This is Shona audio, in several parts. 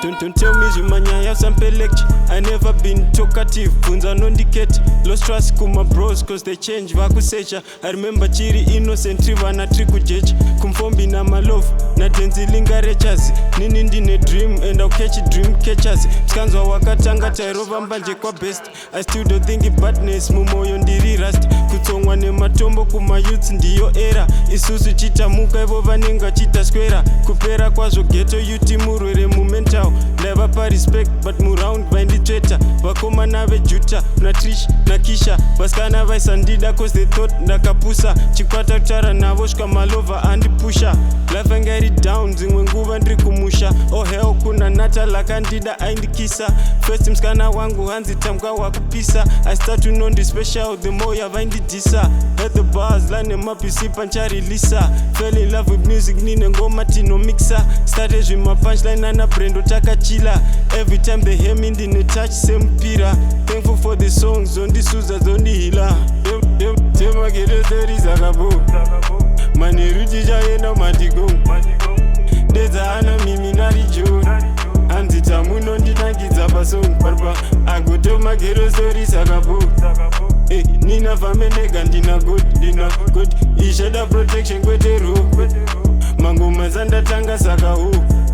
Don't tell me zvima nyaya sampe lecture. I never been talkative, bvunza nondiketa. Lost trust kuma bros cause they change vakusecha. I remember chiri innocent rivana tiri kujecha. Kumfombi na malofu na denzi lingarechazi. Nini ndine dream and I'll catch a dream catchers. Mskanzwa wakatanga tairova mbanje kwa best. I still don't think badness mumoyo ndiri rust. Kutsongwa nematombo kuma yuts ndiyo era. Isusu chitamuka ivo vanenga chita square. Kupera kwazvo ghetto yuti murwere mumental. Never pa respect but muround vaindi Twitter. Vakomana vejuta na Trish na Kisha. Vaskana vaisandida cause they thought ndakapusa. Chikwata kutara navo shka malova andipusha. Life angari down dzimwe nguva ndiri kumusha. Oh hell kuna nata lakandida aindikisa. First mskana wangu hanzi tamka wakupisa. I start to know the special the more yavaindidisa. Heard the bars line mapisi panchari lisa. Fell in love with music nine ngoma tino mixer. Started with my punchline and a brando takachila. Every time they hear me ndine touch same pira. Thankful for the songs on the suza on the hila. Nemaghetto stories akabo. Mani ruti jayena matigo. Deza ana mimi narijo. Anti tamuno ndinangidza pasong parpa. Agoto maghetto stories akabo. Nina famenega ndina good. Ishada protection kwetero. Mangoma zandatanga sakaho.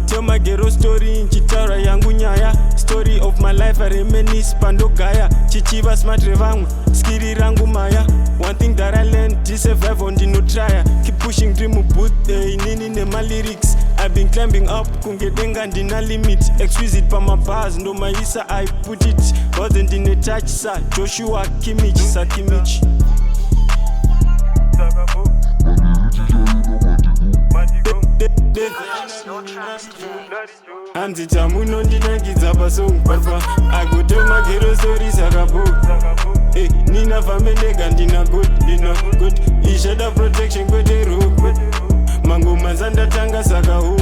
Tell my ghetto story in chitara yangu nyaya. Story of my life I reminisce pandogaya. Chichiva smart revamwe, skiri rangu maya. One thing that I learned, this survive on the no trya. Keep pushing dream boot, nini ne my lyrics. I've been climbing up, kungedenga ndina limit. Exquisite pa my bars, no maisa I put it. Wasn't in a touch sa, Joshua Kimmich, sa Kimmich. Anti tamuno ndinangidza pasong parpa. Agoto maghetto stories akabo. Nina famenega ndina good. Ishada protection kwetero. Mangoma zandatanga sakaho.